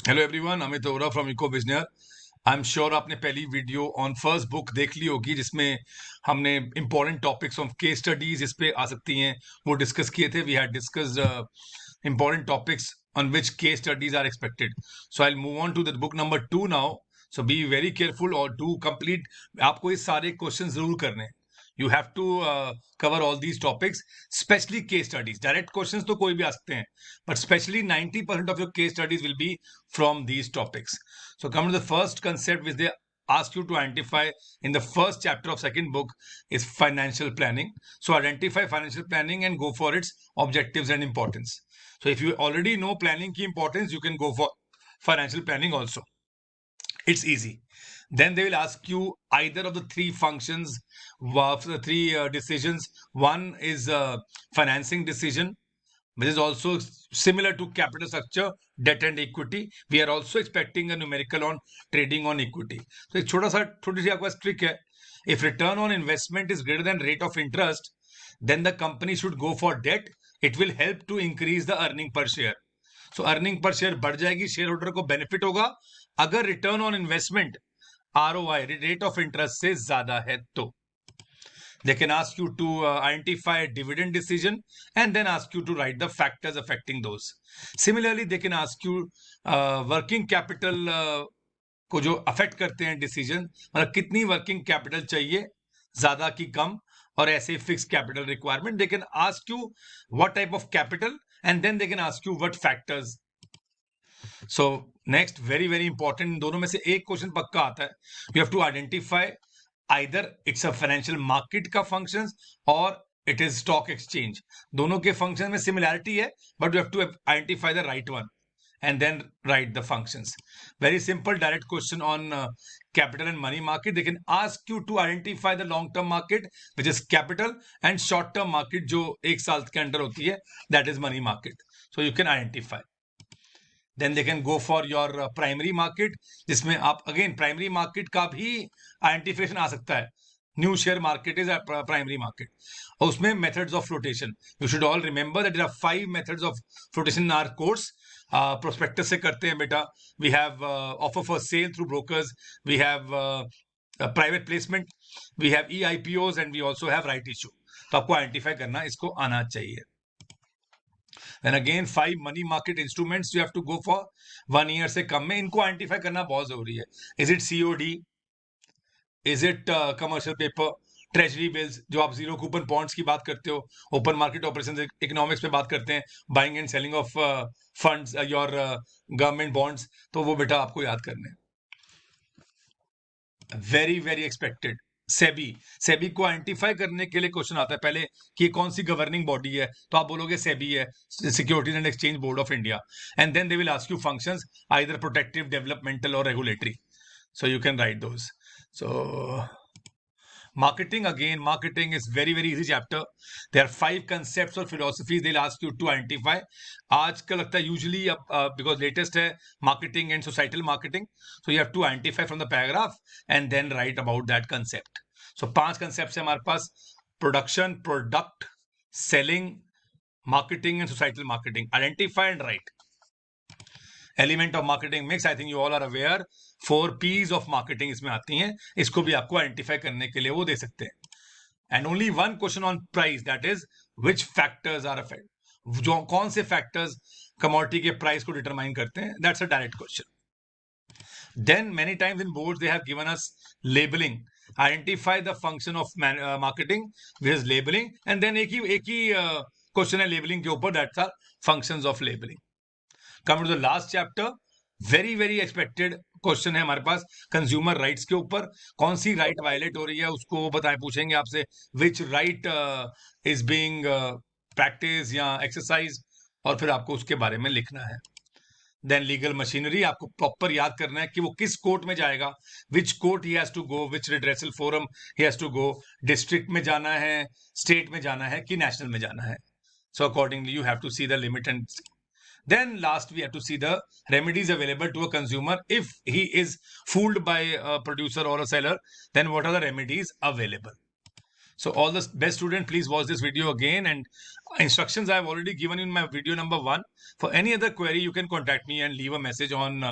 Hello everyone, Amit Ora from eco visioner. I am sure आपने पहली video on first book देख ली होगी, जिसमें हमने important topics of case studies इस पे आ सकती हैं वो डिस्कस किए थे। We had discussed important topics on which case studies are expected. So I move on to the book number 2 now. So be very careful और डू कंप्लीट। आपको ये सारे क्वेश्चन जरूर करने हैं। You have to cover all these topics, especially case studies. Direct questions तो कोई भी आ सकते हैं, but especially 90% of your case studies will be from these topics. So come to the first concept which they ask you to identify in the first chapter of second book is financial planning. So identify financial planning and go for its objectives and importance. So if you already know planning की importance, you can go for financial planning also. It's easy. Then they will ask you either of the three functions, the three decisions. One is financing decision, which is also similar to capital structure, debt and equity. We are also expecting a numerical on trading on equity. So एक छोटी सी आपके पास trick है. If return on investment is greater than rate of interest, then the company should go for debt. It will help to increase the earning per share. So earning per share बढ़ जाएगी, share holder को benefit होगा अगर return on investment ROI rate of interest से ज्यादा है तो. They can ask you to identify a dividend decision and then ask you to write the factors affecting those. Similarly, they can ask you working capital को जो affect करते हैं decision, मतलब कितनी वर्किंग कैपिटल चाहिए, ज्यादा की कम, और ऐसे fix capital requirement. They can ask you what type of capital and then they can ask you what factors. So next very very important, इन दोनों में से एक क्वेश्चन पक्का आता है. You have to identify either it's a financial market का functions और इट इज स्टॉक एक्सचेंज. दोनों के फंक्शन में सिमिलैरिटी है, but you have to identify the right one and then write the functions. Very simple direct question on capital and money market. They can ask you to identify the long term market, which is capital, and short term market जो एक साल के अंदर होती है, that is money market. So you can identify. Then they can go for your primary market, जिसमें आप again primary market का भी identification आ सकता है. New share market is a primary market. और उसमें methods of flotation. You should all remember that there are 5 methods of flotation in our course. Prospectus से करते हैं बेटा. We have offer for sale through brokers. We have private placement. We have EIPOs and we also have right issue. तो आपको identify करना इसको आना चाहिए. Then again 5 money market instruments you have to go for 1 year से कम में. इनको identify करना बहुत जरूरी है. Is it COD? Is it commercial paper? Treasury bills, जो आप जीरो कूपन बॉन्ड्स की बात करते हो, ओपन मार्केट ऑपरेशन इकोनॉमिक्स में बात करते हैं, buying and selling of funds your government bonds, तो वो बेटा आपको याद करने हैं. Very very expected. SEBI. SEBI को आइडेंटिफाई करने के लिए क्वेश्चन आता है पहले कि कौन सी गवर्निंग बॉडी है, तो आप बोलोगे सेबी है, securities and exchange board of India. And then they will ask you functions, either protective, developmental और regulatory. So you can write those. So marketing, again marketing is very very easy chapter. There are 5 concepts or philosophies they'll ask you to identify. आजकल लगता है usually because latest है marketing and societal marketing, so you have to identify from the paragraph and then write about that concept. So 5 concepts है हमारे पास: production, product, selling, marketing and societal marketing. Identify and write. Element of marketing mix, I think you all are aware. 4 P's of marketing इसमें आती हैं. इसको भी आपको identify करने के लिए वो दे सकते हैं. And only one question on price, that is which factors are affect. जो कौन से फैक्टर्स कमोडिटी के प्राइस को डिटरमाइन करते हैं, that's a direct question. Then many times in boards they have given us labeling. Identify the function of marketing, which is labeling, and then एक ही question है labeling के ऊपर, that's are functions of labeling. Come to the last chapter, very very expected question है हमारे पास consumer rights के ऊपर. कौन सी right violate हो रही है उसको वो बताएं, पूछेंगे आपसे which right is being practice या एक्सरसाइज, और फिर आपको उसके बारे में लिखना है. देन लीगल मशीनरी, आपको प्रॉपर याद करना है कि वो किस कोर्ट में जाएगा, which court he has to go, which redressal forum he has to go, district में जाना है, स्टेट में जाना है कि नेशनल में जाना है. So accordingly, you have to see the limit. And then last, we have to see the remedies available to a consumer. If he is fooled by a producer or a seller, then what are the remedies available? So all the best student, please watch this video again, and instructions I have already given in my video number 1. For any other query, you can contact me and leave a message on